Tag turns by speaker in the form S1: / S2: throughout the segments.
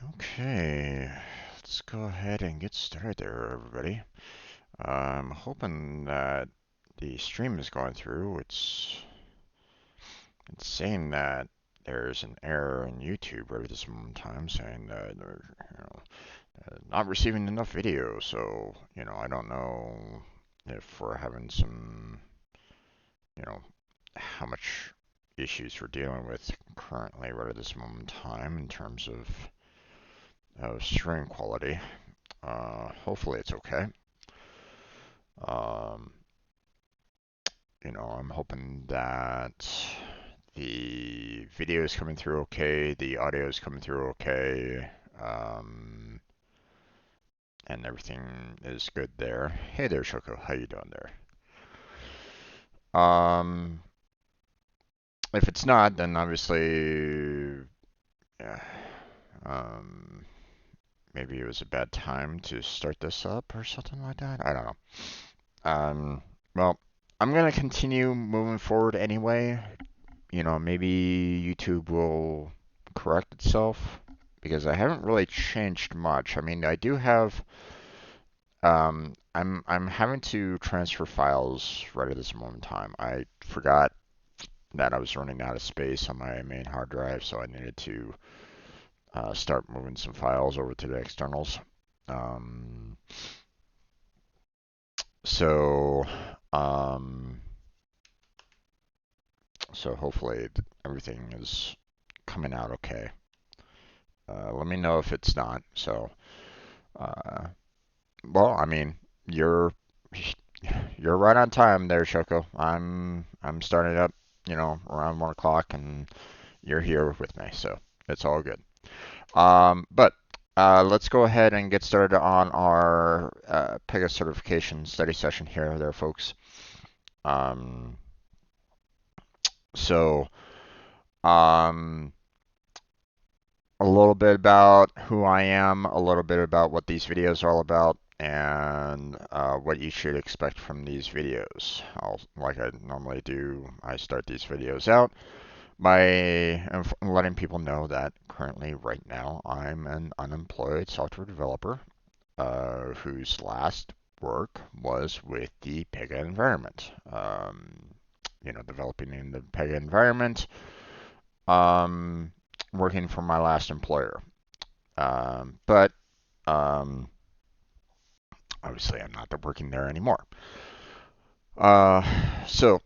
S1: Okay, let's go ahead and get started there, everybody. I'm hoping that the stream is going through. It's saying that there's an error in YouTube right at this moment in time, saying that they're not receiving enough video. So I don't know if we're having some you know how much issues we're dealing with currently right at this moment in time in terms of stream quality. Hopefully it's okay. Um, I'm hoping that the video is coming through okay, the audio is coming through okay, and everything is good there. Hey there, Shoko. How you doing there? If it's not, then obviously, yeah, um, maybe it was a bad time to start this up or something like that. I don't know. Well, I'm gonna continue moving forward anyway. Maybe YouTube will correct itself because I haven't really changed much. I mean, I do have I'm having to transfer files right at this moment in time. I forgot that I was running out of space on my main hard drive, so I needed to start moving some files over to the externals. Um, so um, so hopefully everything is coming out okay. Let me know if it's not. Uh, well, I mean, you're you're right on time there, Shoko. I'm starting up, around 1 o'clock, and you're here with me, so it's all good. But let's go ahead and get started on our Pega certification study session here, there, folks. Um, so, um, a little bit about who I am, a little bit about what these videos are all about, and what you should expect from these videos. Like I normally do, I start these videos out by letting people know that currently, right now, I'm an unemployed software developer whose last work was with the Pega environment. Developing in the Pega environment, um, working for my last employer. But um, obviously, I'm not working there anymore. Uh, so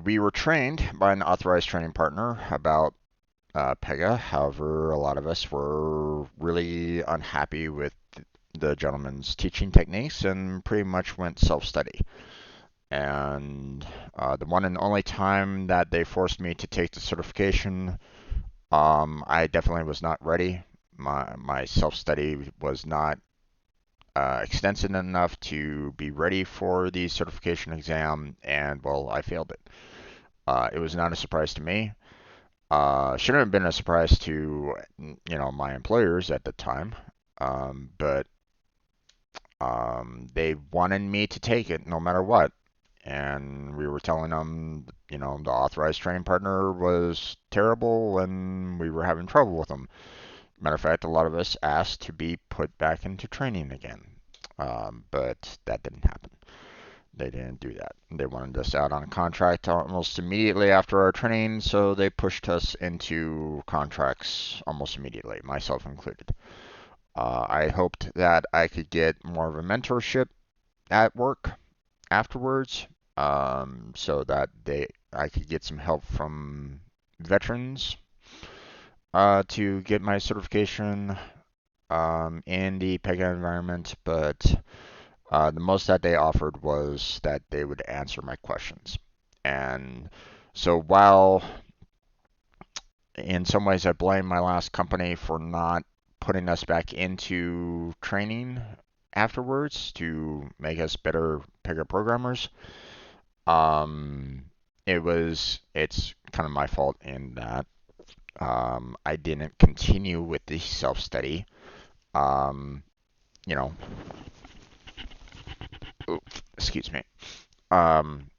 S1: we were trained by an authorized training partner about Pega. However, a lot of us were really unhappy with the gentleman's teaching techniques and pretty much went self-study. And the one and only time that they forced me to take the certification, I definitely was not ready. My self-study was not extensive enough to be ready for the certification exam, and well, I failed it. It was not a surprise to me. Shouldn't have been a surprise to my employers at the time, but they wanted me to take it no matter what. And we were telling them, the authorized training partner was terrible and we were having trouble with them. Matter of fact, a lot of us asked to be put back into training again, but that didn't happen. They didn't do that. They wanted us out on a contract almost immediately after our training, so they pushed us into contracts almost immediately, myself included. I hoped that I could get more of a mentorship at work afterwards, so that I could get some help from veterans to get my certification in the Pega environment, but the most that they offered was that they would answer my questions. And so while in some ways I blame my last company for not putting us back into training afterwards to make us better Pega programmers, um, it's kind of my fault in that I didn't continue with the self-study. Um, you know, Excuse me. Um,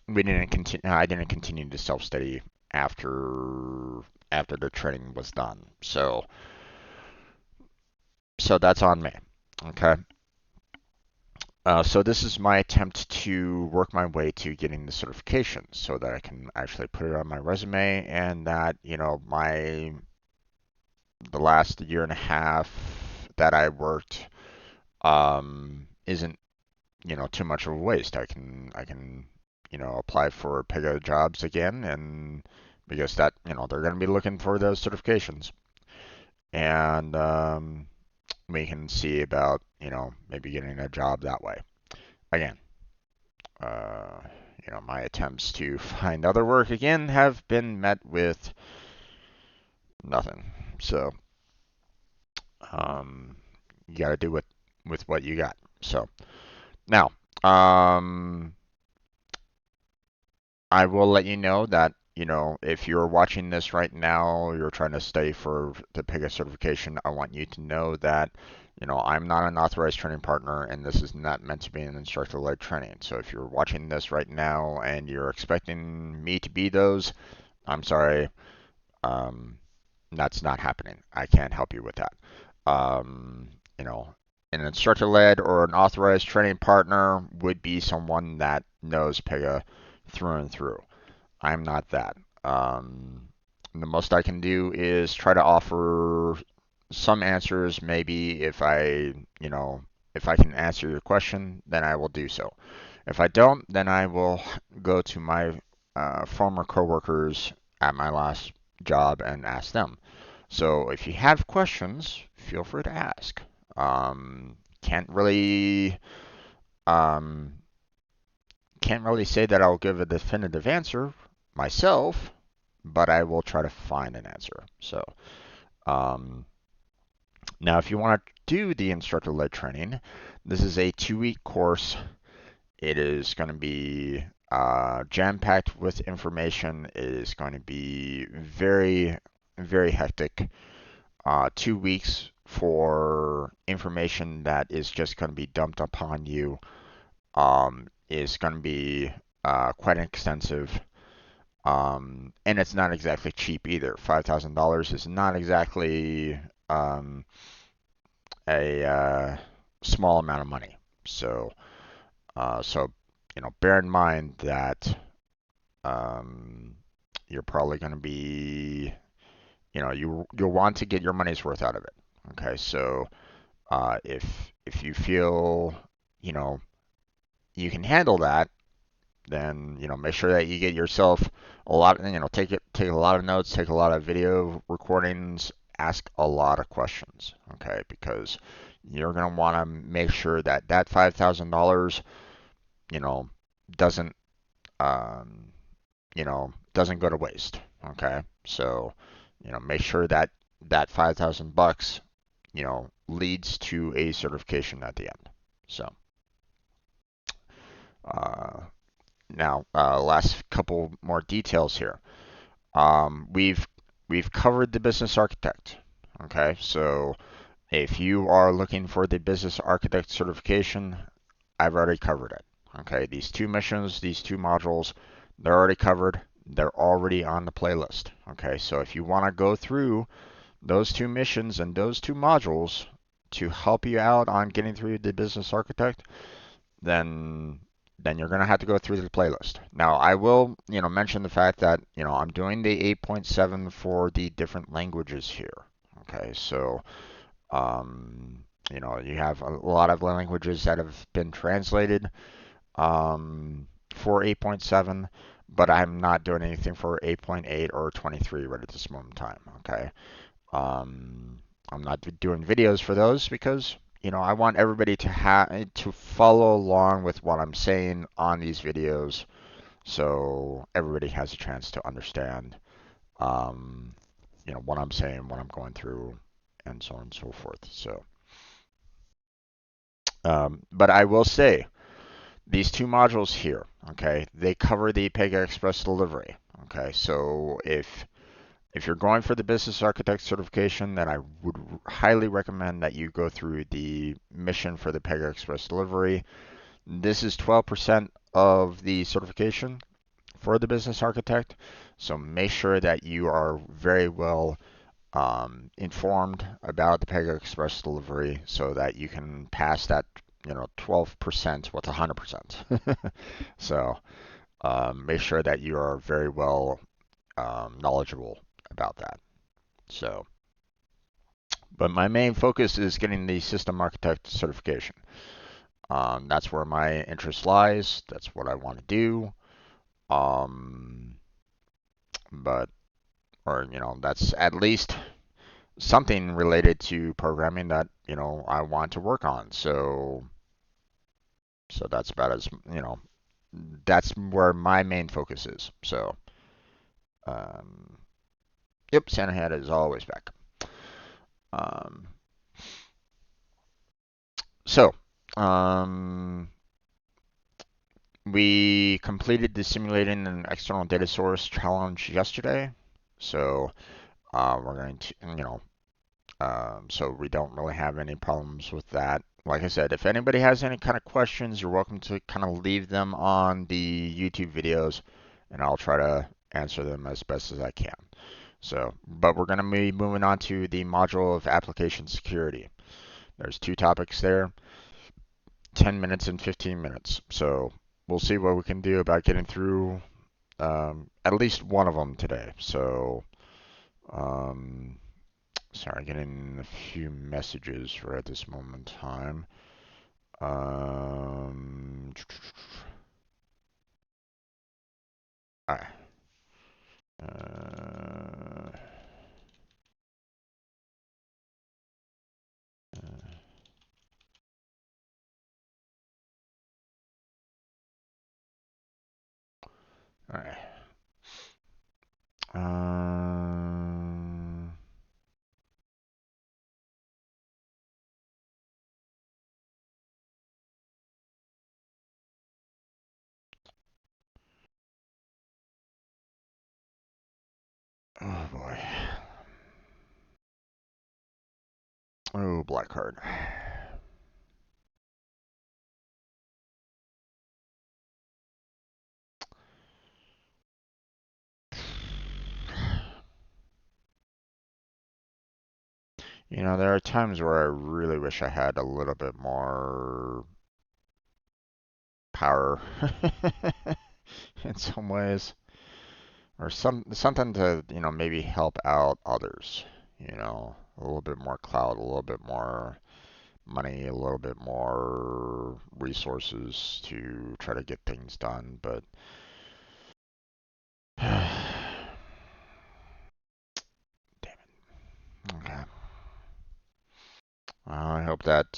S1: we didn't continue. I didn't continue to self-study after the training was done. So So that's on me. Okay. So this is my attempt to work my way to getting the certification so that I can actually put it on my resume and that, the last year and a half that I worked isn't, too much of a waste. I can, apply for Pega jobs again and because that, they're going to be looking for those certifications. And we can see about, maybe getting a job that way. Again, uh, my attempts to find other work again have been met with nothing. So, you got to do with what you got. So now, I will let you know that, if you're watching this right now, you're trying to study for the PIGA certification, I want you to know that, I'm not an authorized training partner and this is not meant to be an instructor-led training. So if you're watching this right now and you're expecting me to be those, I'm sorry, um, that's not happening. I can't help you with that. Um, you know, an instructor-led or an authorized training partner would be someone that knows PIGA through and through. I'm not that. The most I can do is try to offer some answers. Maybe if I can answer your question, then I will do so. If I don't, then I will go to my former coworkers at my last job and ask them. So if you have questions, feel free to ask. Can't really um, can't really say that I'll give a definitive answer myself, but I will try to find an answer. So um, now, if you want to do the instructor-led training, this is a 2-week course. It is going to be jam-packed with information. It is going to be very, very hectic. 2 weeks for information that is just going to be dumped upon you is going to be quite extensive. And it's not exactly cheap either. $5,000 is not exactly um, a small amount of money. So bear in mind that um, you're probably going to be, you'll want to get your money's worth out of it. Okay, so if you feel, you know, you can handle that, then make sure that you get yourself a lot. Take a lot of notes, take a lot of video recordings, ask a lot of questions. Okay, because you're gonna want to make sure that that $5,000, you know, doesn't um, doesn't go to waste. Okay, so make sure that that $5,000, leads to a certification at the end. So. Uh, Now, last couple more details here. We've covered the business architect. Okay, so if you are looking for the business architect certification, I've already covered it. Okay, these two missions, these two modules, they're already covered. They're already on the playlist. Okay, so if you want to go through those two missions and those two modules to help you out on getting through the business architect, then you're going to have to go through the playlist. Now, I will, mention the fact that, I'm doing the 8.7 for the different languages here. Okay, so, you have a lot of languages that have been translated for 8.7, but I'm not doing anything for 8.8 or 23 right at this moment in time. Okay, um, I'm not doing videos for those because I want everybody to follow along with what I'm saying on these videos, so everybody has a chance to understand, um, what I'm saying, what I'm going through, and so on and so forth. So, but I will say these two modules here, okay, they cover the Pega Express delivery. Okay, so if you're going for the business architect certification, then I would highly recommend that you go through the mission for the Pega Express delivery. This is 12% of the certification for the business architect, so make sure that you are very well informed about the Pega Express delivery so that you can pass that 12% with 100%. So make sure that you are very well knowledgeable about that. So, but my main focus is getting the system architect certification. That's where my interest lies. That's what I want to do. Um, but, or, that's at least something related to programming that, I want to work on. So that's about as, that's where my main focus is. So, um, yep, Santa Hat is always back. Um, so, um, we completed the simulating an external data source challenge yesterday. So, we're going to, so we don't really have any problems with that. Like I said, if anybody has any kind of questions, you're welcome to kind of leave them on the YouTube videos, and I'll try to answer them as best as I can. So, but we're going to be moving on to the module of application security. There's two topics there, 10 minutes and 15 minutes. So we'll see what we can do about getting through at least one of them today. So, um, sorry, getting a few messages right at this moment in time. Um, all right. Uh, all right. Um, oh boy. Oh, black card. There are times where I really wish I had a little bit more power in some ways, or something to maybe help out others. A little bit more clout, a little bit more money, a little bit more resources to try to get things done. But damn it. Okay. I hope that.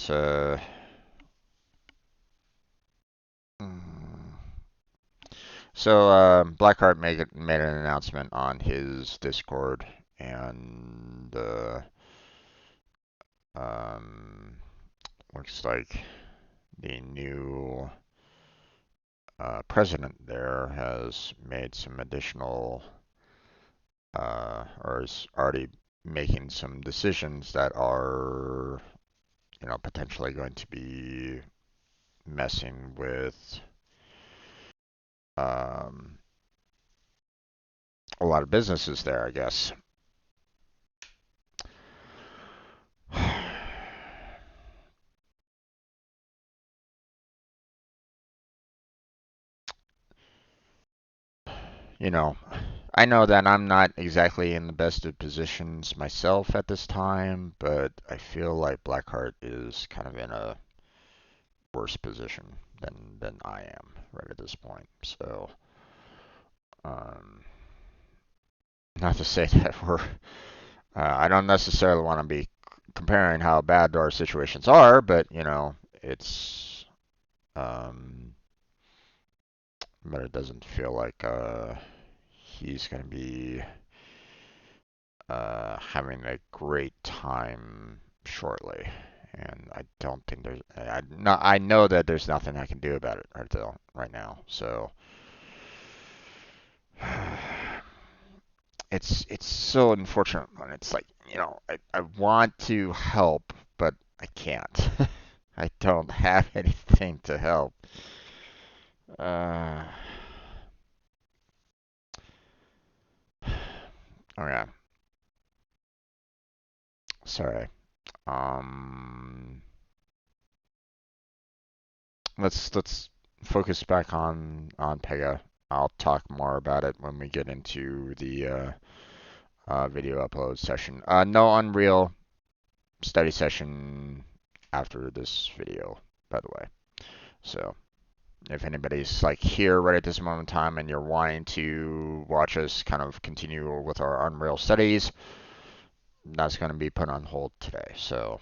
S1: Mm. So Blackheart made an announcement on his Discord, and um, looks like the new president there has made some additional, or is already making some decisions that are, potentially going to be messing with um, a lot of businesses there, I guess. you know, I know that I'm not exactly in the best of positions myself at this time, but I feel like Blackheart is kind of in a worse position than I am right at this point. So, um, not to say that I don't necessarily want to be comparing how bad our situations are, but it's, um, but it doesn't feel like he's going to be having a great time shortly. And I don't think I know that there's nothing I can do about it right now. So it's so unfortunate when it's like, I want to help, but I can't. I don't have anything to help. Uh, okay. Sorry. Um, let's focus back on Pega. I'll talk more about it when we get into the video upload session. No Unreal study session after this video, by the way. So if anybody's like here right at this moment in time and you're wanting to watch us kind of continue with our Unreal studies, that's going to be put on hold today. So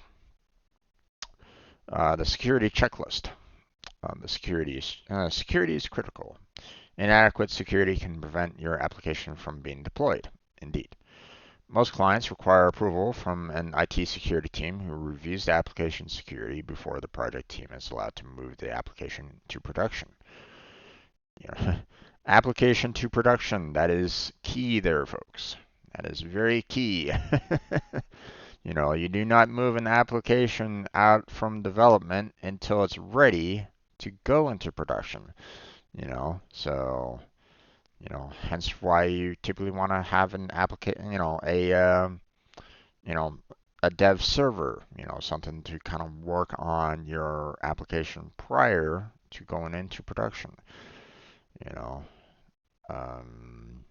S1: the security checklist. The security is critical. Inadequate security can prevent your application from being deployed. Indeed. Most clients require approval from an IT security team who reviews the application security before the project team is allowed to move the application to production. You know, application to production, that is key there, folks. That is very key. You do not move an application out from development until it's ready to go into production. So hence why you typically want to have an application, you know, a dev server, something to kind of work on your application prior to going into production. You know, um,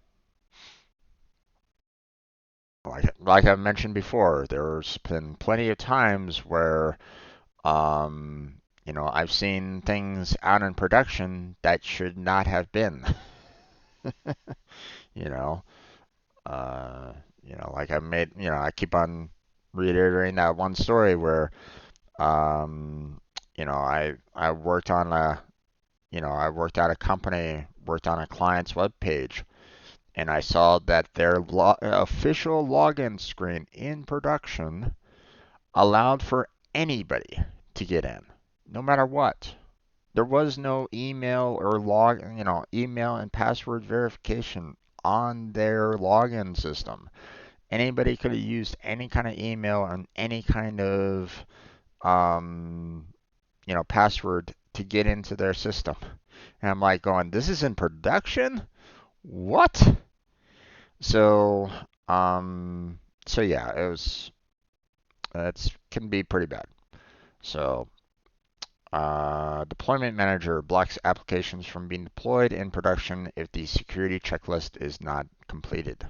S1: like I mentioned before, there's been plenty of times where, I've seen things out in production that should not have been. you know, uh, I keep on reiterating that one story where, I worked on I worked at a company, worked on a client's web page, and I saw that their official login screen in production allowed for anybody to get in, no matter what. There was no email and password verification on their login system. Anybody could have used any kind of email and any kind of password to get into their system. And I'm like going, this is in production? What? So, um, so yeah, it can be pretty bad. So, deployment manager blocks applications from being deployed in production if the security checklist is not completed.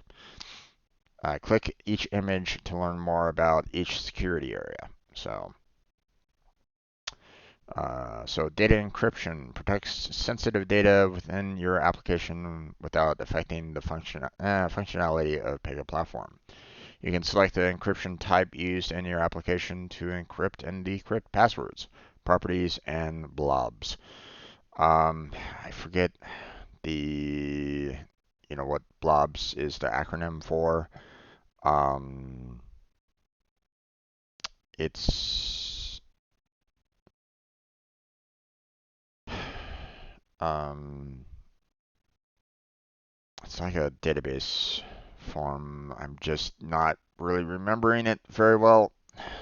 S1: Click each image to learn more about each security area. So data encryption protects sensitive data within your application without affecting the functionality of Pega platform. You can select the encryption type used in your application to encrypt and decrypt passwords, properties, and blobs. I forget the, what blobs is the acronym for. It's um, it's like a database form. I'm just not really remembering it very well,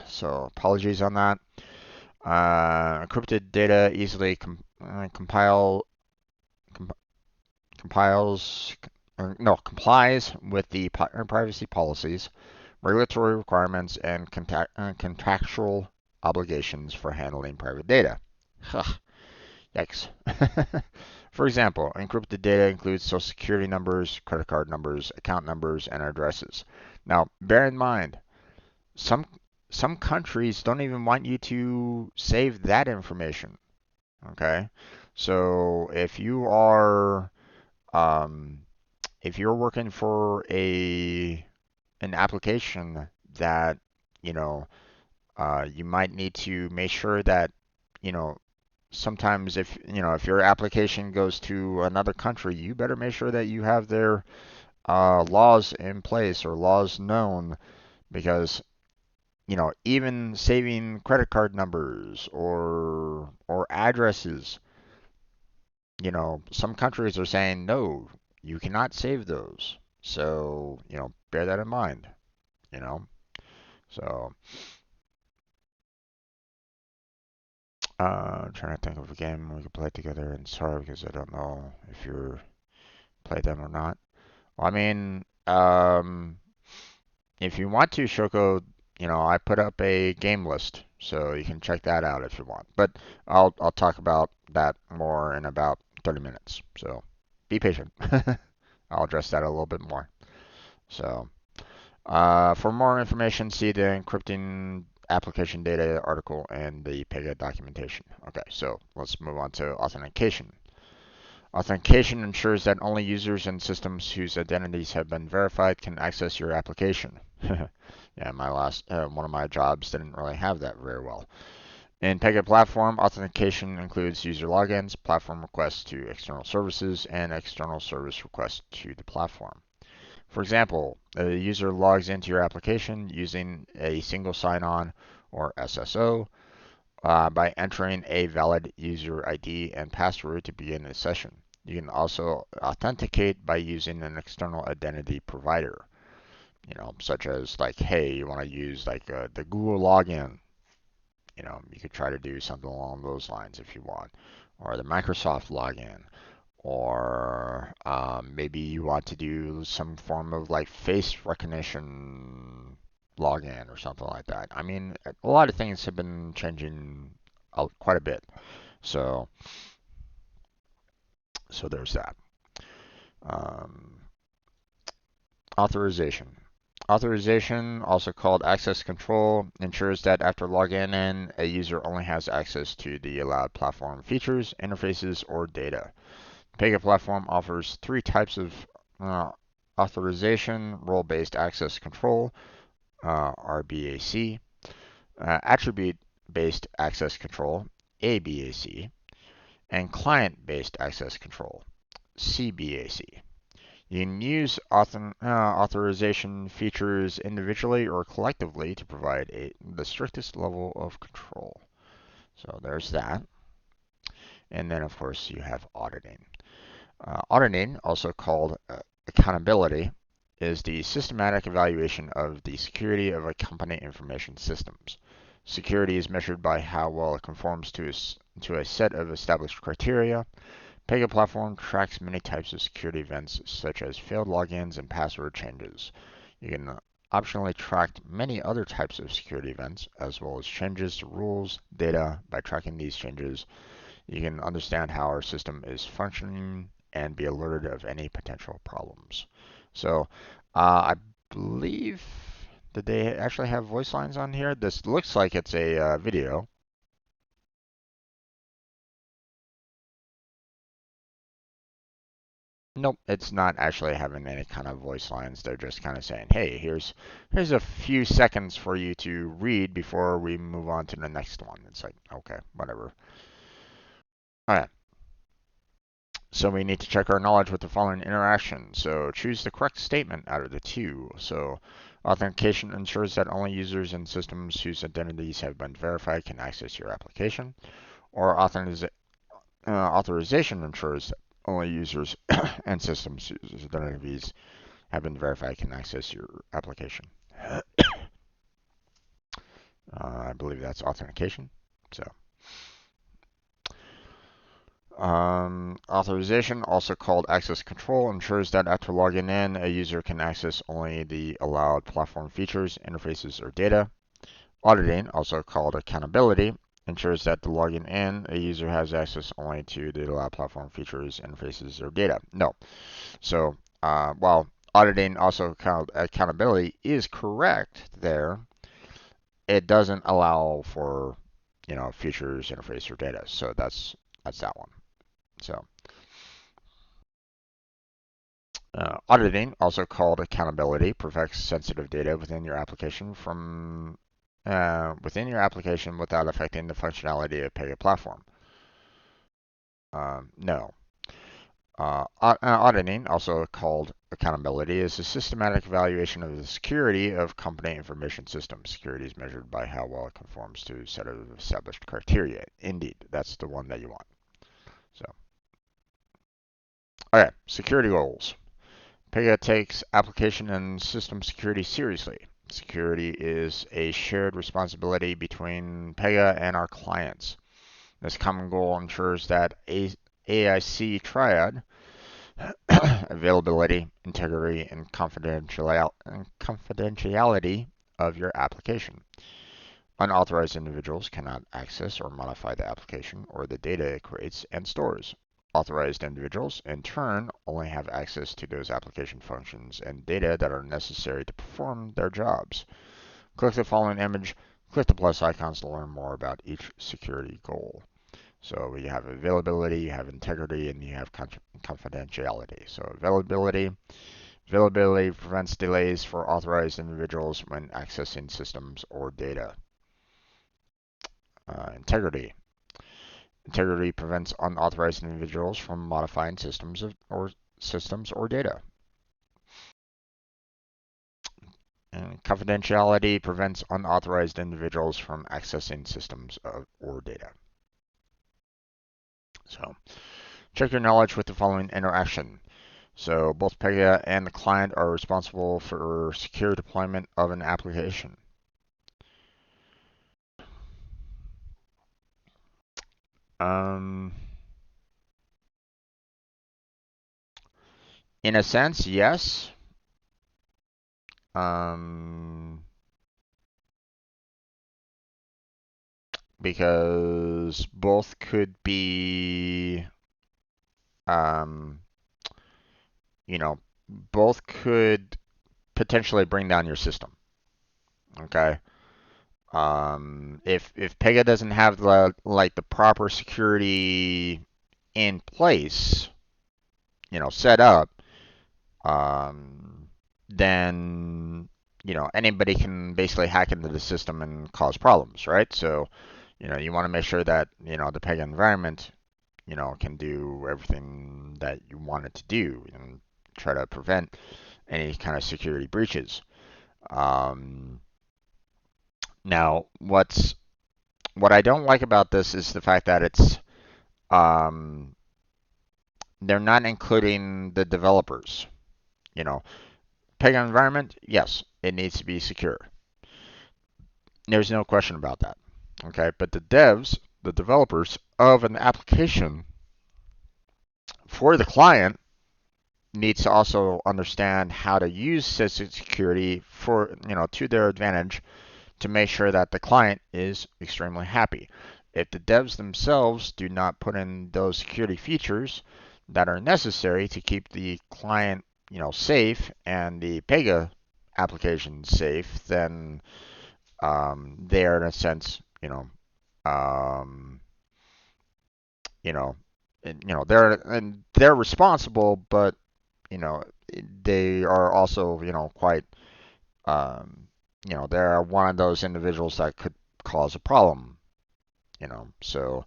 S1: so apologies on that. Encrypted data easily compiles no complies with the privacy policies, regulatory requirements, and contractual obligations for handling private data. Yikes. For example, encrypted data includes social security numbers, credit card numbers, account numbers, and addresses. Now, bear in mind, some some countries don't even want you to save that information. Okay, so um, if you're working for an application that you know you might need to make sure that you know sometimes if your application goes to another country, you better make sure that you have their laws in place or laws known because even saving credit card numbers or addresses, some countries are saying no, you cannot save those. So, bear that in mind, you know. So, I'm trying to think of a game we could play together, and sorry because I don't know if you're play them or not. Well, I mean, if you want to, Shoko, I put up a game list, so you can check that out if you want. But I'll talk about that more in about 30 minutes. So be patient. I'll address that a little bit more. So for more information, see the encrypting application data article and the Pega documentation. Okay, so let's move on to authentication. Authentication ensures that only users and systems whose identities have been verified can access your application. Yeah, my last one of my jobs didn't really have that very well. In Pega Platform, authentication includes user logins, platform requests to external services, and external service requests to the platform. For example, a user logs into your application using a single sign-on or SSO by entering a valid user ID and password to begin a session. You can also authenticate by using an external identity provider, such as like, hey, you want to use like the Google login. You could try to do something along those lines if you want, or the Microsoft login, or maybe you want to do some form of like face recognition login or something like that. I mean, a lot of things have been changing quite a bit. So, so there's that. Um, Authorization. Authorization, also called access control, ensures that after login in, a user only has access to the allowed platform features, interfaces, or data. Pega Platform offers three types of authorization: role-based access control, RBAC, attribute-based access control, ABAC, and client-based access control, CBAC. You can use authorization features individually or collectively to provide the strictest level of control. So there's that. And then, of course, you have auditing. Auditing, also called accountability, is the systematic evaluation of the security of a company information systems. Security is measured by how well it conforms to a set of established criteria. Pega Platform tracks many types of security events, such as failed logins and password changes. You can optionally track many other types of security events, as well as changes to rules, data. By tracking these changes, you can understand how our system is functioning and be alerted of any potential problems. So, I believe that they actually have voice lines on here. This looks like it's a video. Nope, it's not actually having any kind of voice lines. They're just kind of saying, "Hey, here's a few seconds for you to read before we move on to the next one." It's like, okay, whatever. All right. So we need to check our knowledge with the following interaction. So choose the correct statement out of the two. So authentication ensures that only users and systems whose identities have been verified can access your application. Or authorization ensures that only users and systems whose identities have been verified can access your application. I believe that's authentication. So authorization, also called access control, ensures that after logging in, a user can access only the allowed platform features, interfaces, or data. Auditing, also called accountability, ensures that the logging in, a user has access only to the allowed platform features, interfaces, or data. No. So, while auditing, also called accountability, is correct there, it doesn't allow for, features, interface, or data. So that's that one. So, auditing, also called accountability, protects sensitive data within your application without affecting the functionality of Pega Platform. No. Auditing, also called accountability, is a systematic evaluation of the security of company information systems. Security is measured by how well it conforms to a set of established criteria. Indeed, that's the one that you want. So, okay, security goals. Pega takes application and system security seriously. Security is a shared responsibility between Pega and our clients. This common goal ensures that AIC triad, availability, integrity, and confidentiality, of your application. Unauthorized individuals cannot access or modify the application or the data it creates and stores. Authorized individuals, in turn, only have access to those application functions and data that are necessary to perform their jobs. Click the following image, click the plus icons to learn more about each security goal. So you have availability, you have integrity, and you have confidentiality. So availability prevents delays for authorized individuals when accessing systems or data. Integrity. Integrity prevents unauthorized individuals from modifying systems or data. And confidentiality prevents unauthorized individuals from accessing systems or data. So check your knowledge with the following interaction. So both Pega and the client are responsible for secure deployment of an application. In a sense, yes. Because both could be, um, both could potentially bring down your system. Okay. If Pega doesn't have the proper security in place, set up, then anybody can basically hack into the system and cause problems, right? So you want to make sure that the Pega environment can do everything that you want it to do and try to prevent any kind of security breaches. Now, what I don't like about this is the fact that um, they're not including the developers. You know, Pega environment, yes, it needs to be secure. There's no question about that. Okay, but the developers of an application for the client, needs to also understand how to use system security for to their advantage to make sure that the client is extremely happy. If the devs themselves do not put in those security features that are necessary to keep the client, safe and the Pega application safe, then they are in a sense, um, you know, they're responsible, but you know, they are also, quite, um, they're one of those individuals that could cause a problem, so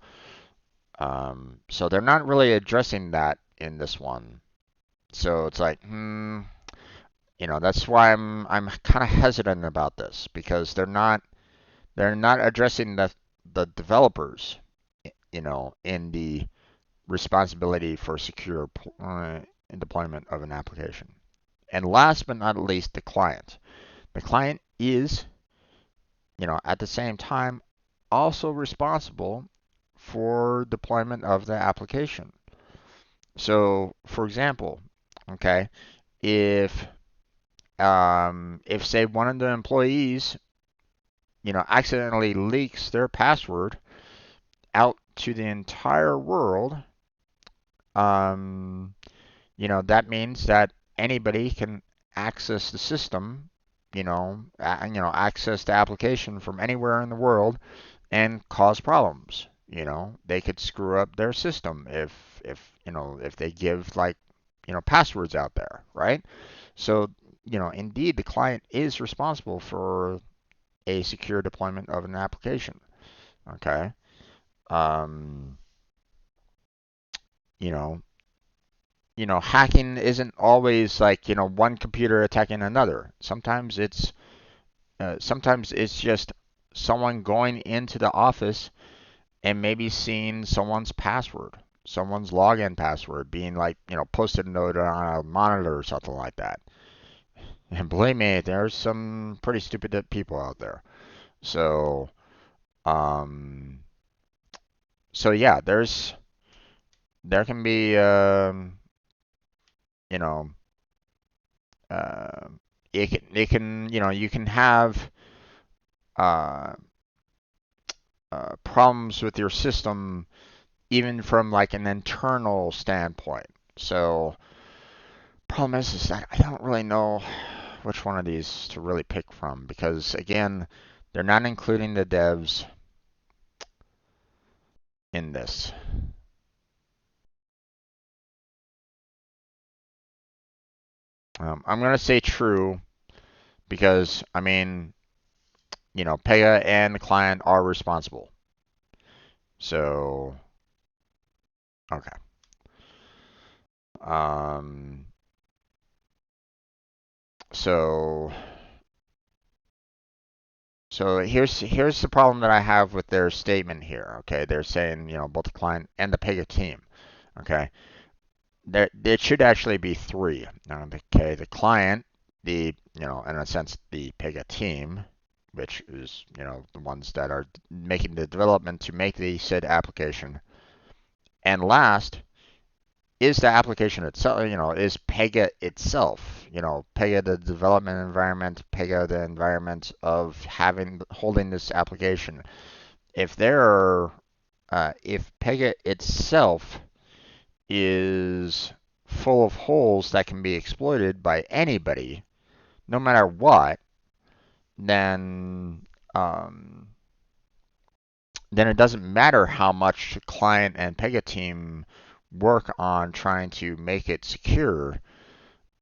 S1: so they're not really addressing that in this one. So it's like, that's why I'm kind of hesitant about this because they're not addressing the developers, in the responsibility for secure deployment of an application. And last but not least, the client. The client is, at the same time, also responsible for deployment of the application. So, for example, okay, if say one of the employees, accidentally leaks their password out to the entire world, um, that means that anybody can access the system, access the application from anywhere in the world and cause problems. They could screw up their system if they give passwords out there, right? So, indeed the client is responsible for a secure deployment of an application. Okay. Um, you know, hacking isn't always like, one computer attacking another. Sometimes it's just someone going into the office and maybe seeing someone's password, someone's login password being posted note on a monitor or something like that. And believe me, there's some pretty stupid people out there. So, um, so yeah, there can be, you know, uh, it can, you can have uh, problems with your system, even from like an internal standpoint. So problem is that I don't really know which one of these to really pick from because again, they're not including the devs in this. I'm going to say true because, I mean, Pega and the client are responsible. So, okay. Um, so, so here's the problem that I have with their statement here. Okay, they're saying both the client and the Pega team. Okay, there it should actually be three. Okay, the client, in a sense the Pega team, which is the ones that are making the development to make the said application, and last is the application itself, is Pega itself, Pega the development environment, Pega the environment of holding this application. If if Pega itself is full of holes that can be exploited by anybody, no matter what, then um, then it doesn't matter how much the client and Pega team work on trying to make it secure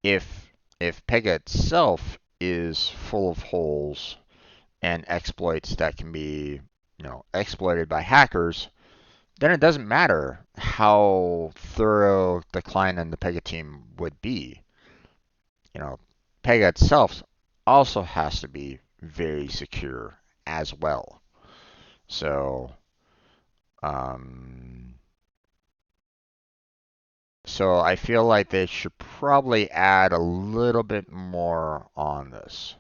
S1: if Pega itself is full of holes and exploits that can be, exploited by hackers, then it doesn't matter how thorough the client and the Pega team would be. Pega itself also has to be very secure as well. So, um, so I feel like they should probably add a little bit more on this.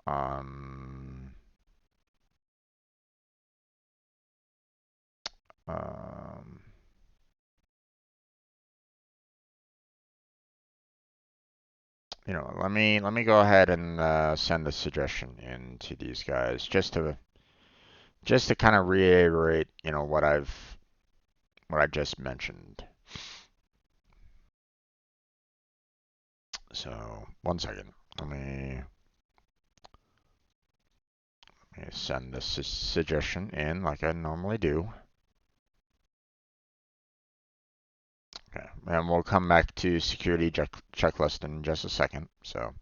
S1: Um, um, let me go ahead and send a suggestion in to these guys just to kind of reiterate, what I just mentioned. So, one second. Let me send this suggestion in like I normally do. Okay, and we'll come back to security checklist in just a second. So,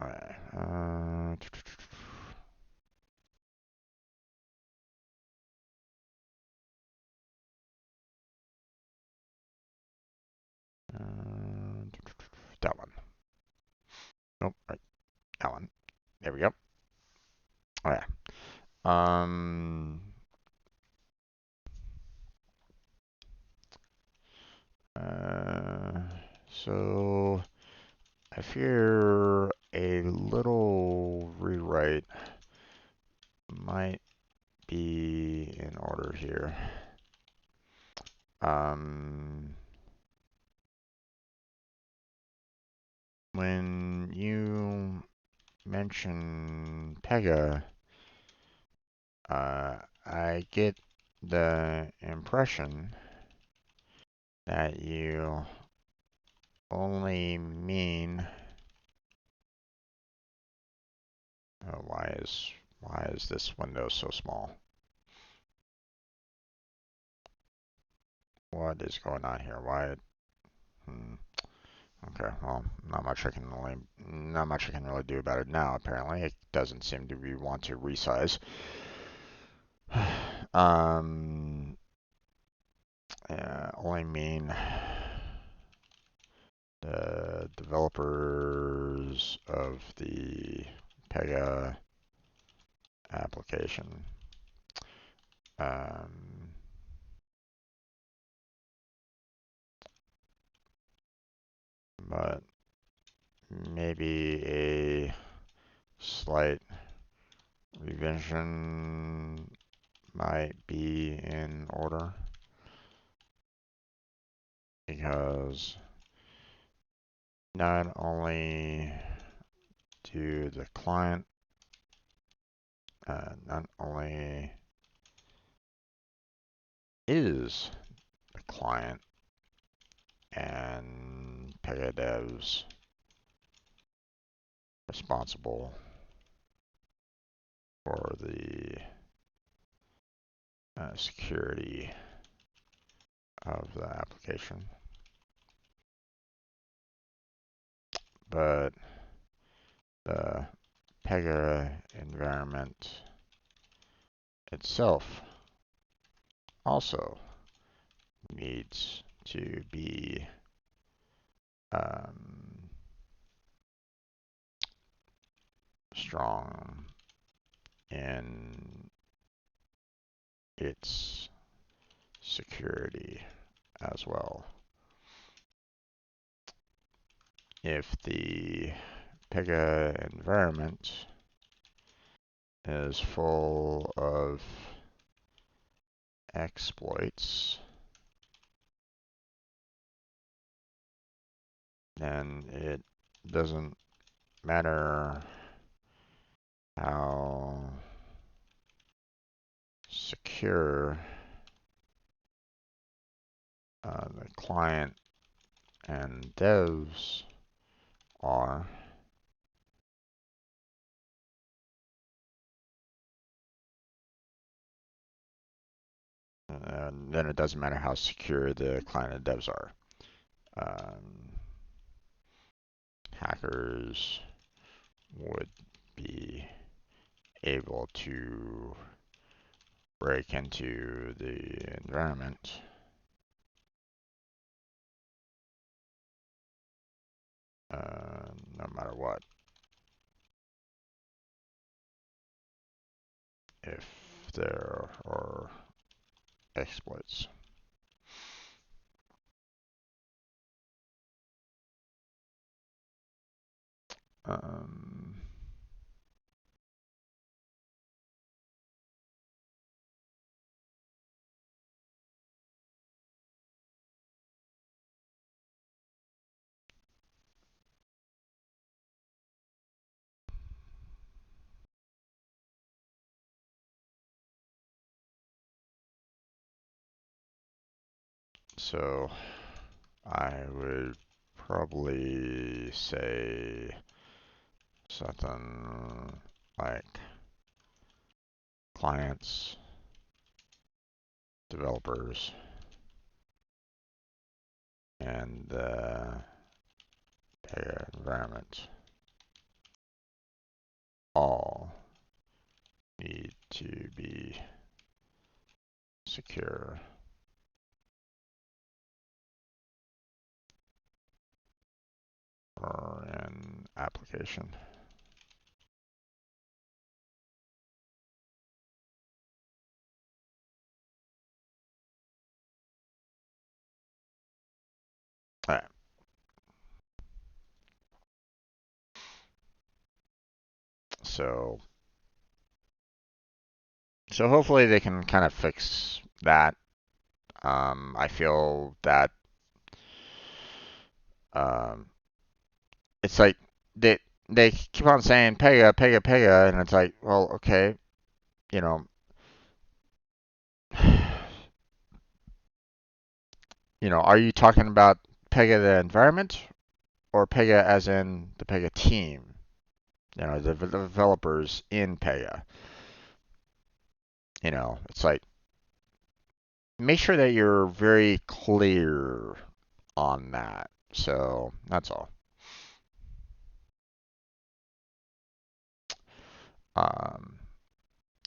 S1: all right. That one. Nope, right. That one. There we go. All right. Um. Uh. So I fear a little rewrite might be in order here. When you mention Pega, I get the impression that you only mean. Why is this window so small? What is going on here? Why? Hmm. Okay, well, not much I can really do about it now. Apparently, it doesn't seem to be want to resize. Only mean the developers of the Pega application. Um, but maybe a slight revision might be in order because not only do the client, not only is the client and Pega devs responsible for the security of the application, but the Pega environment itself also needs to be strong in its security as well. If the Pega environment is full of exploits, then it doesn't matter how secure the client and devs are. And then it doesn't matter how secure the client and devs are. Hackers would be able to break into the environment no matter what. If there are exploits. So I would probably say something like clients, developers, and the environment all need to be secure. Or an application. All right. So hopefully they can kind of fix that. I feel that um, it's like they keep on saying Pega, Pega, Pega, and it's like, well, okay, you know, are you talking about Pega the environment or Pega as in the Pega team? The developers in Pega. It's like make sure that you're very clear on that. So that's all. Um,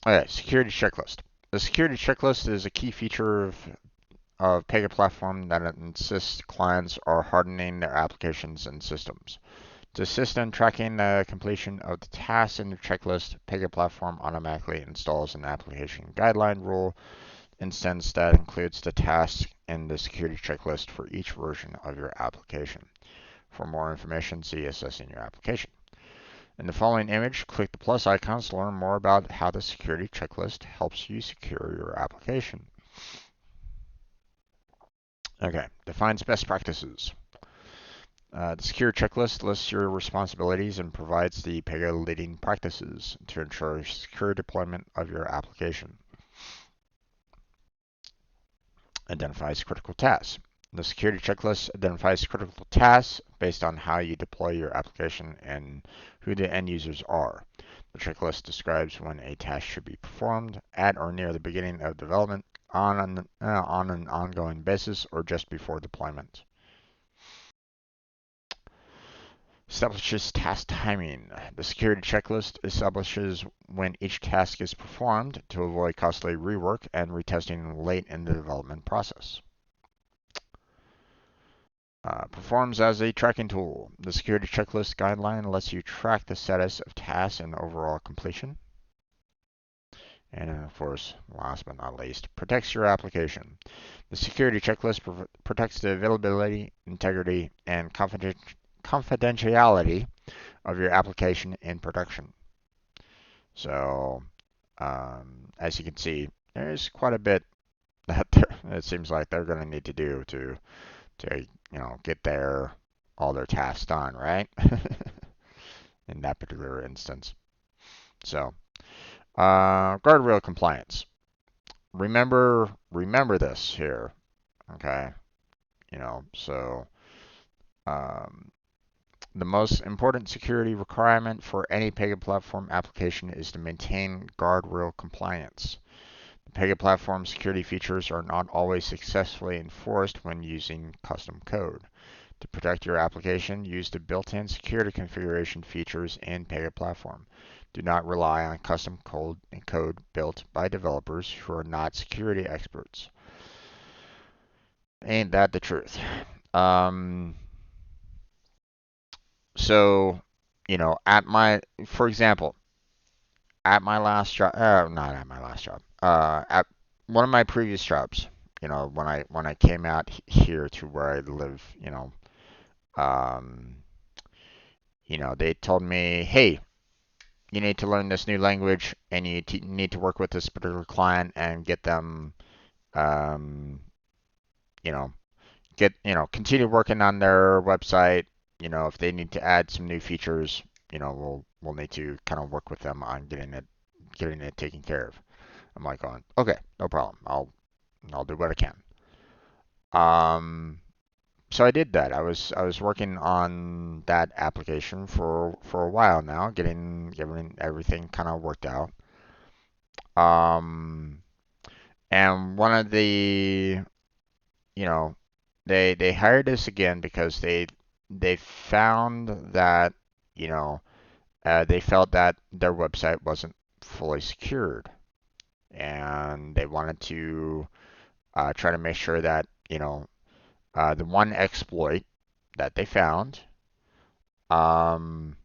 S1: okay, security checklist. The security checklist is a key feature of Pega platform that insists clients are hardening their applications and systems. To assist in tracking the completion of the tasks in the checklist, Pega platform automatically installs an application guideline rule instance that includes the tasks in the security checklist for each version of your application. For more information, see Assessing Your Application. In the following image, click the plus icons to learn more about how the security checklist helps you secure your application. Okay, defines best practices. The security checklist lists your responsibilities and provides the Pega leading practices to ensure secure deployment of your application. Identifies critical tasks. The security checklist identifies critical tasks based on how you deploy your application and who the end users are. The checklist describes when a task should be performed at or near the beginning of development, on an ongoing basis, or just before deployment. Establishes task timing. The security checklist establishes when each task is performed to avoid costly rework and retesting late in the development process. Performs as a tracking tool. The security checklist guideline lets you track the status of tasks and overall completion. And of course, last but not least, protects your application. The security checklist protects the availability, integrity, and confidentiality of your application in production. So, as you can see, there's quite a bit that it seems like they're going to need to do to get all their tasks done, right? In that particular instance. So, guardrail compliance. Remember this here, okay? So um, the most important security requirement for any Pega platform application is to maintain guardrail compliance. The Pega platform security features are not always successfully enforced when using custom code. To protect your application, use the built-in security configuration features in Pega platform. Do not rely on custom code built by developers who are not security experts. Ain't that the truth? Um, so, for example, at my last job, not at my last job, at one of my previous jobs, when I came out here to where I live, um, they told me, hey, you need to learn this new language and you need to work with this particular client and get them, um, you know, continue working on their website. If they need to add some new features, we'll need to kind of work with them on getting it taken care of. I'm like going, okay, no problem. I'll do what I can. Um, so I did that. I was working on that application for a while now, getting everything kind of worked out. Um, and one of the, you know, they hired us again because they found that, you know, they felt that their website wasn't fully secured, and they wanted to try to make sure that, the one exploit that they found, um,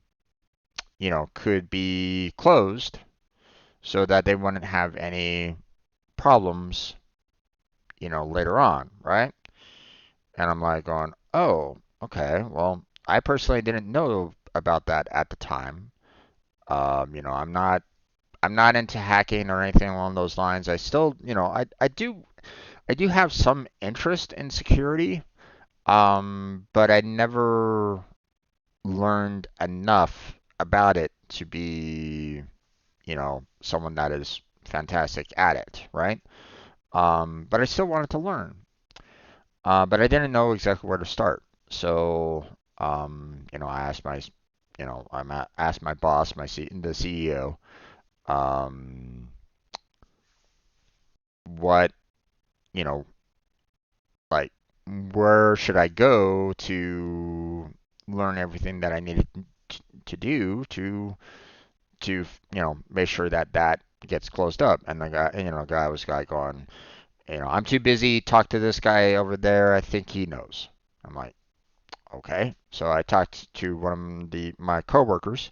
S1: could be closed so that they wouldn't have any problems, later on, right? And I'm like going, oh, okay. Well, I personally didn't know about that at the time. I'm not into hacking or anything along those lines. I still, I do have some interest in security, but I never learned enough about it to be, someone that is fantastic at it, right? But I still wanted to learn. But I didn't know exactly where to start. So, I asked asked my boss, the CEO, um, what, you know, like, where should I go to learn everything that I needed to do to make sure that that gets closed up. And the guy was like going, I'm too busy. Talk to this guy over there. I think he knows. I'm like, okay. So I talked to one of my coworkers,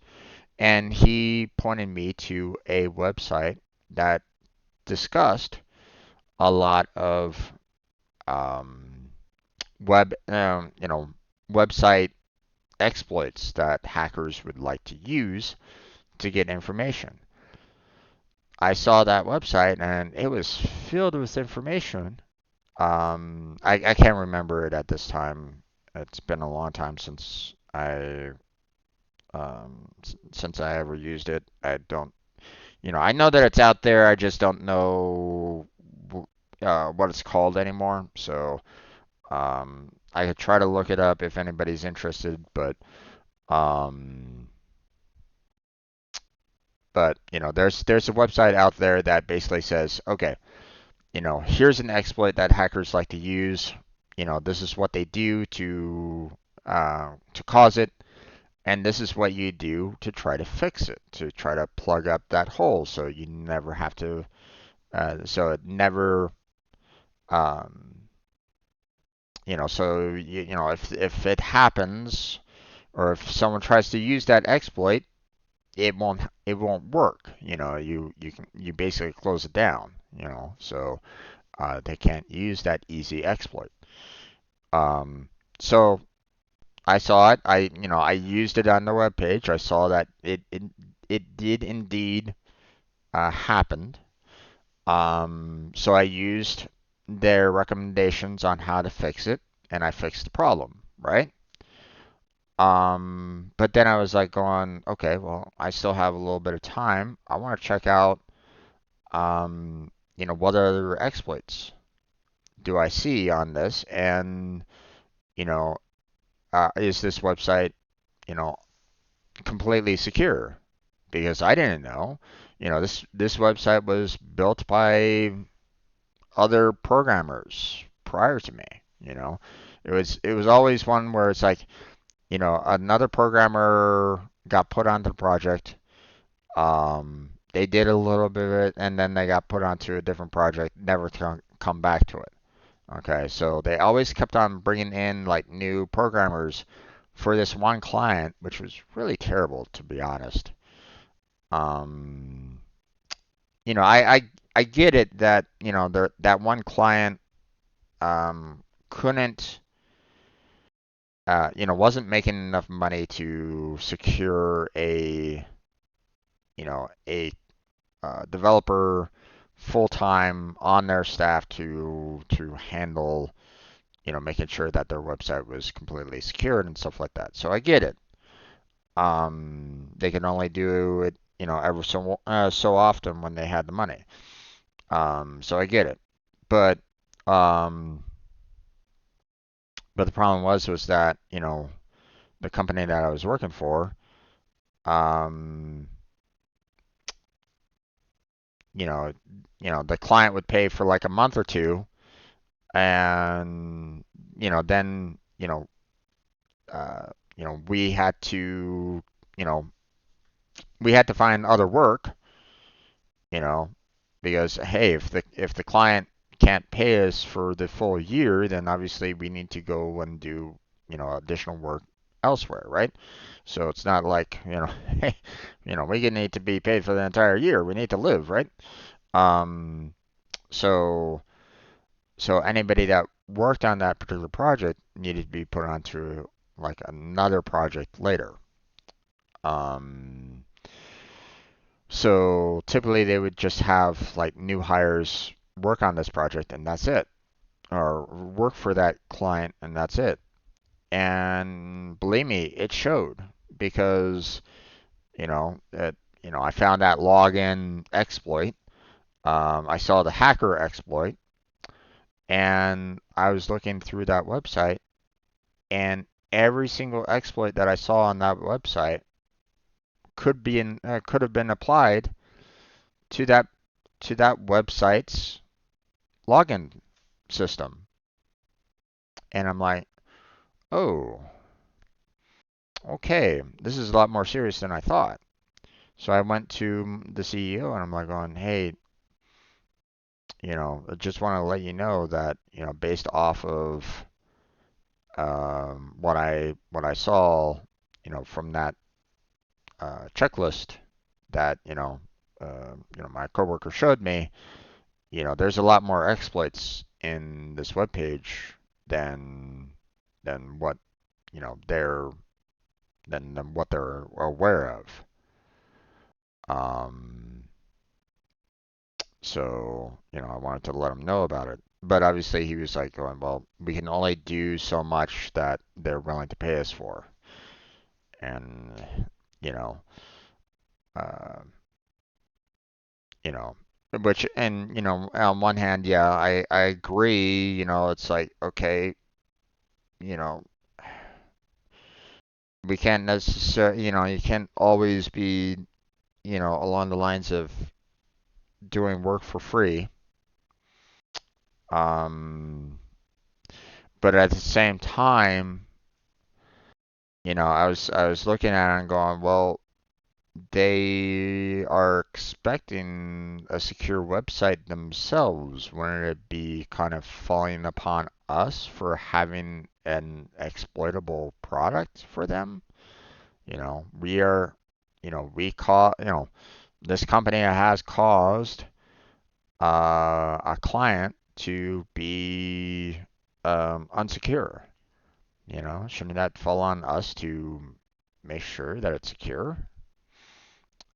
S1: and he pointed me to a website that discussed a lot of um, web, website exploits that hackers would like to use to get information. I saw that website and it was filled with information. I can't remember it at this time, It's been a long time since I ever used it. I don't, I know that it's out there. I just don't know what it's called anymore. So I could try to look it up if anybody's interested, um, there's a website out there that basically says, okay, here's an exploit that hackers like to use. This is what they do to cause it, and this is what you do to try to fix it, to try to plug up that hole, so you never have to, so it never, um, if it happens, or if someone tries to use that exploit, it won't work. You basically close it down. So they can't use that easy exploit. Um, so I saw it. I used it on the web page. I saw that it did indeed happen. So I used their recommendations on how to fix it, and I fixed the problem, right? But then I was like going, okay, well, I still have a little bit of time. I want to check out, what other exploits do I see on this, and you know, is this website, you know, completely secure? Because I didn't know. This website was built by other programmers prior to me. You know, it was always one where it's like, another programmer got put onto the project. They did a little bit of it, and then they got put onto a different project, never to come back to it. Okay, so they always kept on bringing in like new programmers for this one client, which was really terrible, to be honest. Um, I get it that that one client couldn't, wasn't making enough money to secure a developer full time on their staff to handle, making sure that their website was completely secured and stuff like that. So I get it. They can only do it, every so often when they had the money. So I get it. But um, but the problem was that the company that I was working for, um, you know, the client would pay for like a month or two, and then uh, we had to, you know, we had to find other work, you know, because hey, if the client can't pay us for the full year, then obviously we need to go and do, additional work elsewhere, right? So it's not like, hey, we need to be paid for the entire year. We need to live, right? Um, so so anybody that worked on that particular project needed to be put onto like another project later. Um, so typically they would just have like new hires work on this project and that's it, or work for that client and that's it. And believe me, it showed because I found that login exploit. I saw the hacker exploit, and I was looking through that website, and every single exploit that I saw on that website could have been applied to that website's login system. And I'm like, oh, okay, this is a lot more serious than I thought. So I went to the CEO and I'm like, going, hey, I just want to let you know that based off of what I saw, from that checklist that my coworker showed me, there's a lot more exploits in this web page than what they're than what they're aware of. Um, so I wanted to let them know about it. but obviously he was like going, well, we can only do so much that they're willing to pay us for, and you know, uh, you know, which and on one hand, yeah, I agree. It's like okay, you know, we can't necessarily, you can't always be, along the lines of doing work for free. Um, but at the same time, I was looking at it and going, well, they are expecting a secure website themselves. Wouldn't it be kind of falling upon us for having an exploitable product for them? We are, we call, this company has caused a client to be unsecure. Shouldn't that fall on us to make sure that it's secure?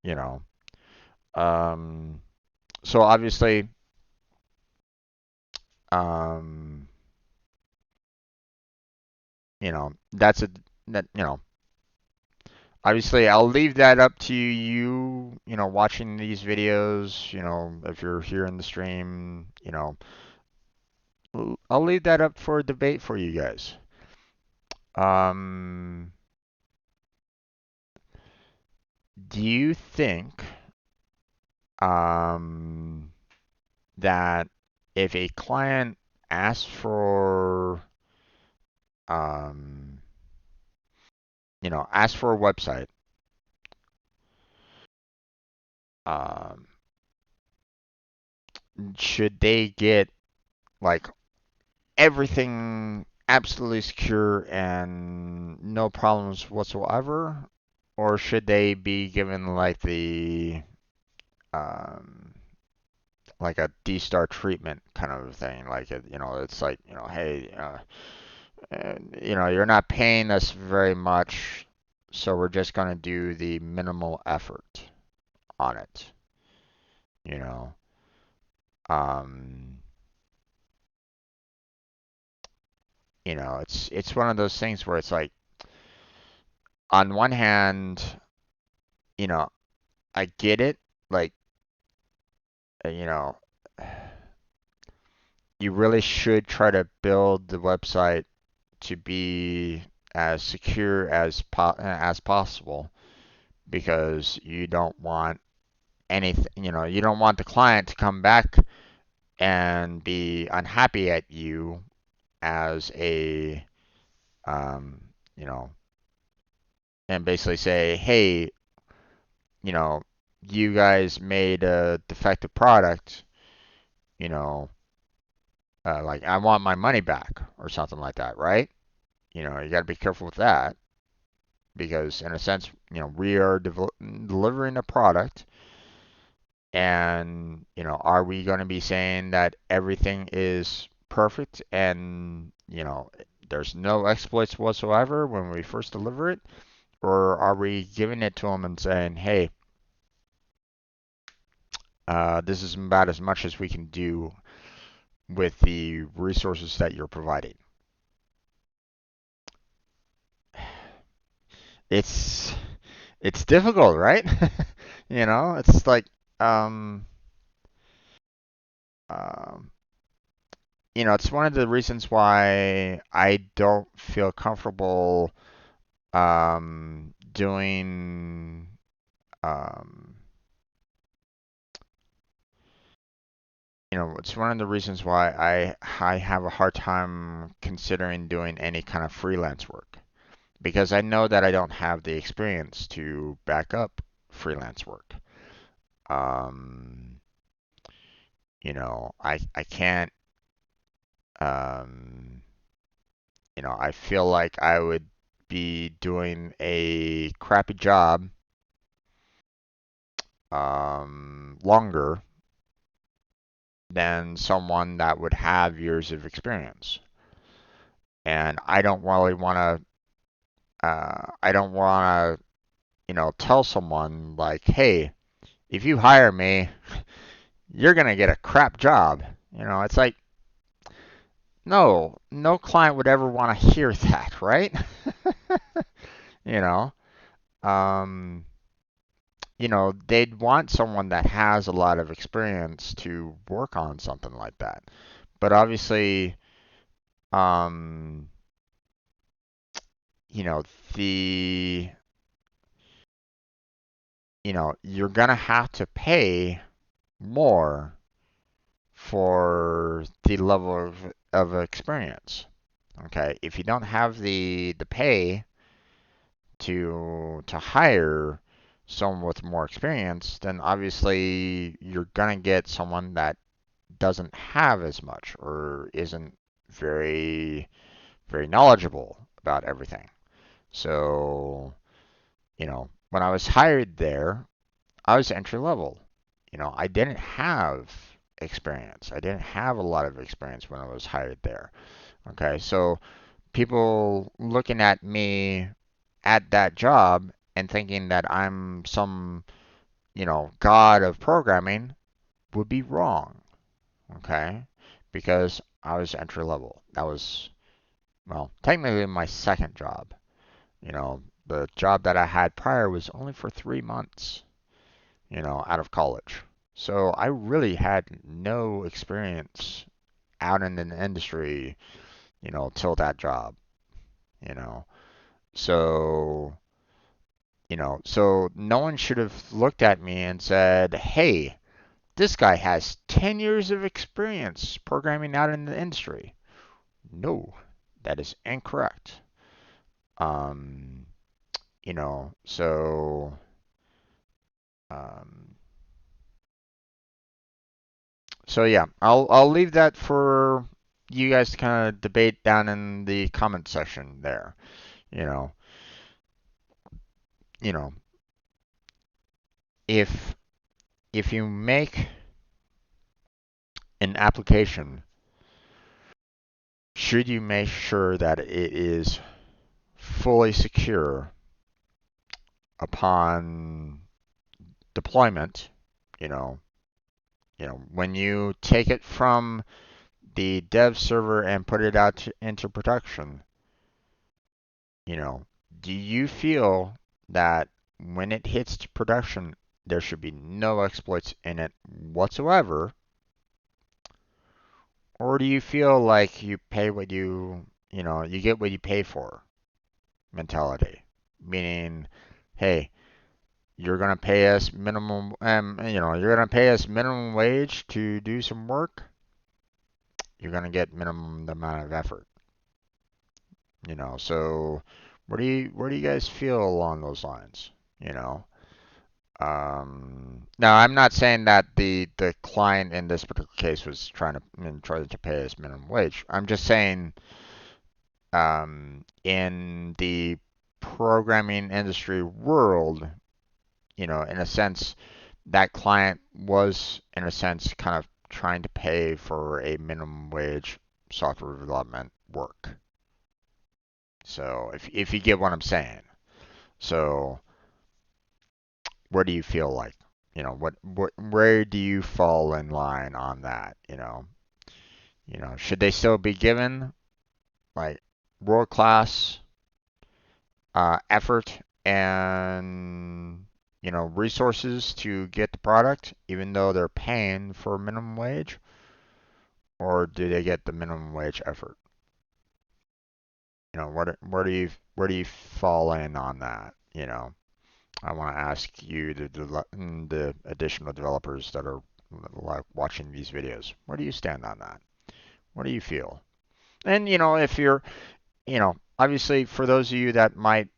S1: You know, um, so obviously, um, that's a that obviously I'll leave that up to you. Watching these videos. If you're here in the stream. I'll leave that up for debate for you guys. Um, do you think um, that if a client asks for um, asks for a website, um, should they get like everything absolutely secure and no problems whatsoever, or should they be given um, like a D-star treatment kind of thing? It's like, hey, you're not paying us very much, so we're just gonna do the minimal effort on it. You know, um, it's one of those things where it's like, on one hand, you know, I get it, like, uh, you know, you really should try to build the website to be as secure as possible because you don't want anything, you don't want the client to come back and be unhappy at you as a, um, you know, and basically say, hey, you know, you guys made a defective product, you know, like I want my money back or something like that, right? You got to be careful with that because, in a sense, we are delivering a product, and are we going to be saying that everything is perfect and there's no exploits whatsoever when we first deliver it, or are we giving it to them and saying, hey, this is about as much as we can do with the resources that you're providing? It's it's difficult, right? It's like um um it's one of the reasons why I don't feel comfortable doing um it's one of the reasons why I have a hard time considering doing any kind of freelance work because I know that I don't have the experience to back up freelance work. Um, I can't um, I feel like I would be doing a crappy job longer than someone that would have years of experience. And I don't want to, tell someone like, hey, if you hire me, you're going to get a crap job. It's like, no client would ever want to hear that, right? You know, um, they'd want someone that has a lot of experience to work on something like that. But obviously, um, you know, the, you're gonna have to pay more for the level of experience. Okay, if you don't have the pay to hire someone with more experience, then obviously you're gonna get someone that doesn't have as much or isn't very very knowledgeable about everything. So, when I was hired there, I was entry level. I didn't have experience. I didn't have a lot of experience when I was hired there. Okay, so people looking at me at that job and thinking that I'm some, god of programming would be wrong. Okay, because I was entry level. That was, well, technically my second job. The job that I had prior was only for 3 months, out of college. So I really had no experience out in the industry, till that job, you know. So, so no one should have looked at me and said, hey, this guy has 10 years of experience programming out in the industry. No, that is incorrect. Um, so, um, so yeah, I'll leave that for you guys to kind of debate down in the comment section there. You know, you know, if if you make an application, should you make sure that it is fully secure upon deployment? You know, when you take it from the dev server and put it out into production, you know, do you feel that when it hits to production, there should be no exploits in it whatsoever? Or do you feel like you pay what you get what you pay for mentality? Meaning, hey, you're gonna pay us minimum, you're gonna pay us minimum wage to do some work. You're gonna get minimum amount of effort. So where do you guys feel along those lines? You know, now I'm not saying that the client in this particular case was trying to pay us minimum wage. I'm just saying, in the programming industry world, in a sense, that client was, in a sense, kind of trying to pay for a minimum wage software development work. So if you get what I'm saying. So where do you feel like, where do you fall in line on that? Should they still be given like world class effort and resources to get the product, even though they're paying for minimum wage, or do they get the minimum wage effort? Where do you fall in on that? I want to ask you, the additional developers that are like watching these videos. Where do you stand on that? What do you feel? And if you're, obviously for those of you that might,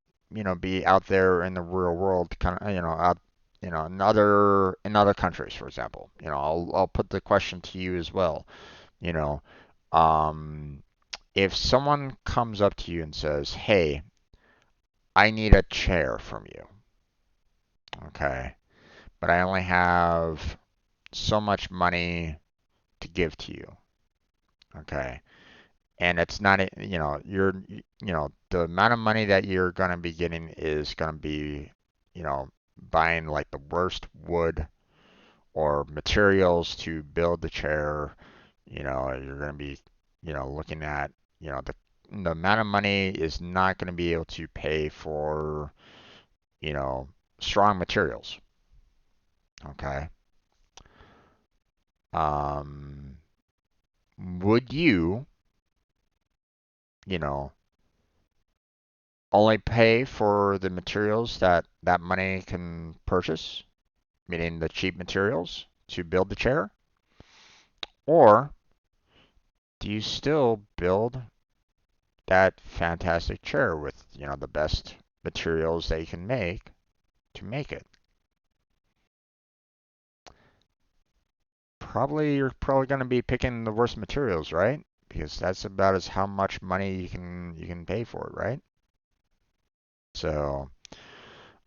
S1: be out there in the real world, kind of, out, in other countries, for example, I'll put the question to you as well. You know, um, if someone comes up to you and says, "Hey, I need a chair from you," okay, but I only have so much money to give to you, okay, and it's not, the amount of money that you're gonna be getting is gonna be, buying like the worst wood or materials to build the chair. You're gonna be looking at, the amount of money is not going to be able to pay for, you know, strong materials. Okay. Um, would you, you know, only pay for the materials that that money can purchase, meaning the cheap materials to build the chair? Or do you still build that fantastic chair with, the best materials that you can make to make it? You're probably going to be picking the worst materials, right? Because that's about as how much money you can pay for it, right? So,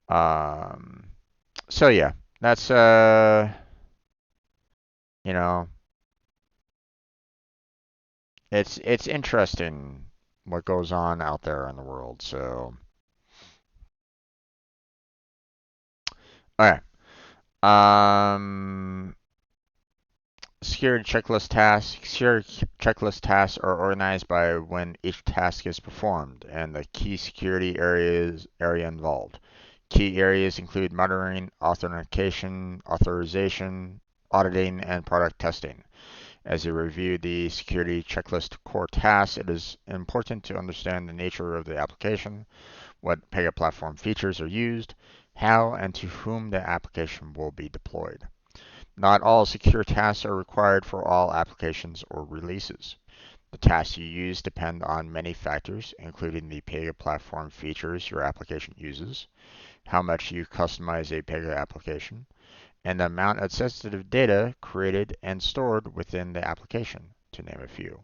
S1: um, so yeah, that's you know, it's interesting what goes on out there in the world. So, all right. Um, Security checklist tasks are organized by when each task is performed and the key security area involved. Key areas include monitoring, authentication, authorization, auditing, and product testing. As you review the security checklist core tasks, it is important to understand the nature of the application, what Pega platform features are used, how and to whom the application will be deployed. Not all secure tasks are required for all applications or releases. The tasks you use depend on many factors, including the Pega platform features your application uses, how much you customize a Pega application, and the amount of sensitive data created and stored within the application, to name a few.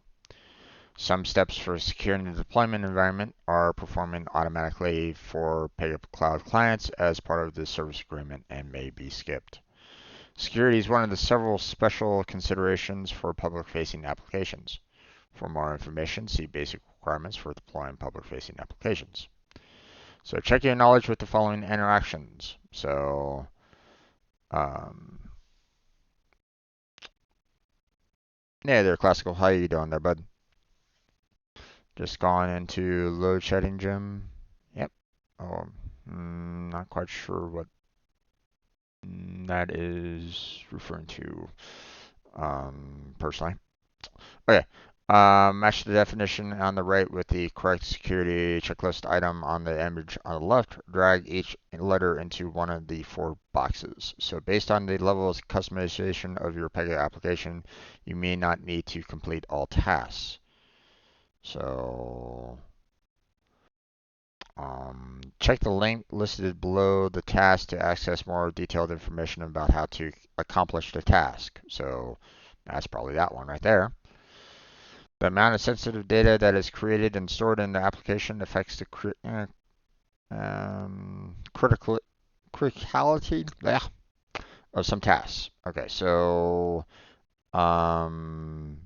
S1: Some steps for securing the deployment environment are performing automatically for Pega Cloud clients as part of the service agreement and may be skipped. Security is one of the several special considerations for public-facing applications. For more information, see basic requirements for deploying public-facing applications. So check your knowledge with the following interactions. So, yeah, there, Classical. How you doing there, bud? Just gone into load shedding gym. Yep. Oh, not quite sure what that is referring to, personally. Okay. Match the definition on the right with the correct security checklist item on the image on the left. Drag each letter into one of the four boxes. So based on the level of customization of your Pega application, you may not need to complete all tasks. So check the link listed below the task to access more detailed information about how to accomplish the task. So that's probably that one right there. The amount of sensitive data that is created and stored in the application affects the critical criticality of some tasks. Okay, um,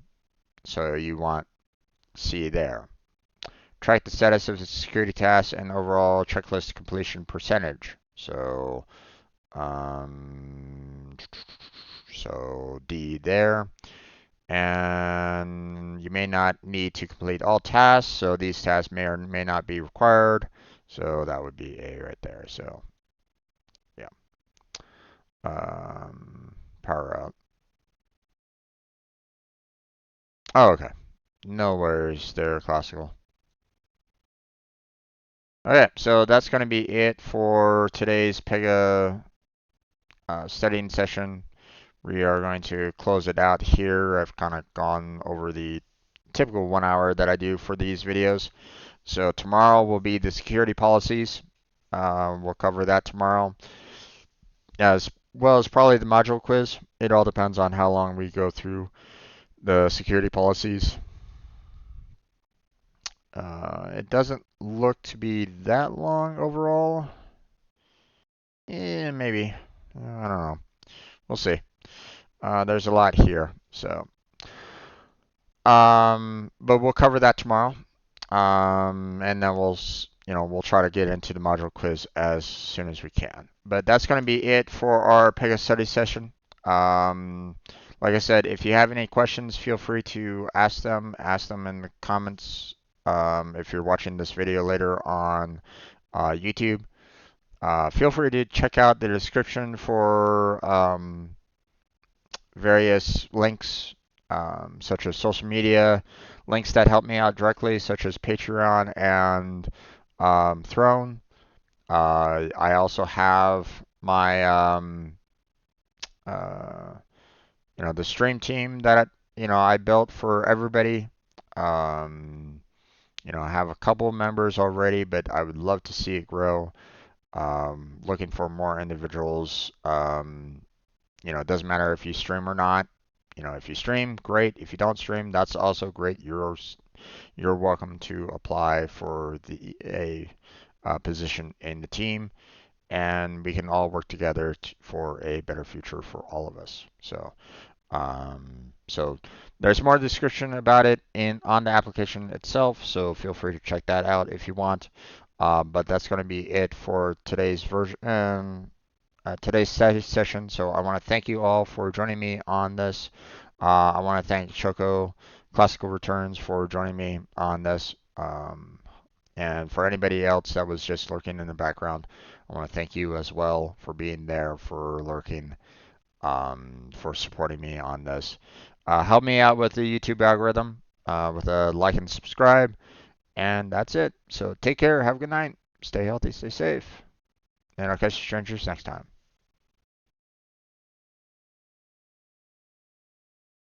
S1: so you want C there. Track the status of the security tasks and overall checklist completion percentage. Um, so D there. And you may not need to complete all tasks, so these tasks may or may not be required. So that would be A right there. So yeah, power out. Oh, okay. No worries there, Classical. Okay, so that's going to be it for today's Pega studying session. We are going to close it out here. I've kind of gone over the typical 1 hour that I do for these videos. So tomorrow will be the security policies. We'll cover that tomorrow, as well as probably the module quiz. It all depends on how long we go through the security policies. It doesn't look to be that long overall. Maybe. I don't know. We'll see. There's a lot here, so. But we'll cover that tomorrow. And then we'll try to get into the module quiz as soon as we can. But that's going to be it for our Pega study session. Um, like I said, if you have any questions, feel free to ask them. Ask them in the comments. If you're watching this video later on YouTube, feel free to check out the description for various links, such as social media, links that help me out directly, such as Patreon and Throne. I also have my uh, the stream team that I built for everybody. Um, I have a couple of members already, but I would love to see it grow. Looking for more individuals. It doesn't matter if you stream or not. If you stream, great. If you don't stream, that's also great. You're welcome to apply for a position in the team, and we can all work together for a better future for all of us. So there's more description about it on the application itself. So feel free to check that out if you want. But that's going to be it for today's session. So I want to thank you all for joining me on this. I want to thank Choco Classical Returns for joining me on this. And for anybody else that was just lurking in the background, I want to thank you as well for being there, for lurking, for supporting me on this. Help me out with the YouTube algorithm with a like and subscribe. And that's it. So take care. Have a good night. Stay healthy. Stay safe. And I'll catch you strangers next time.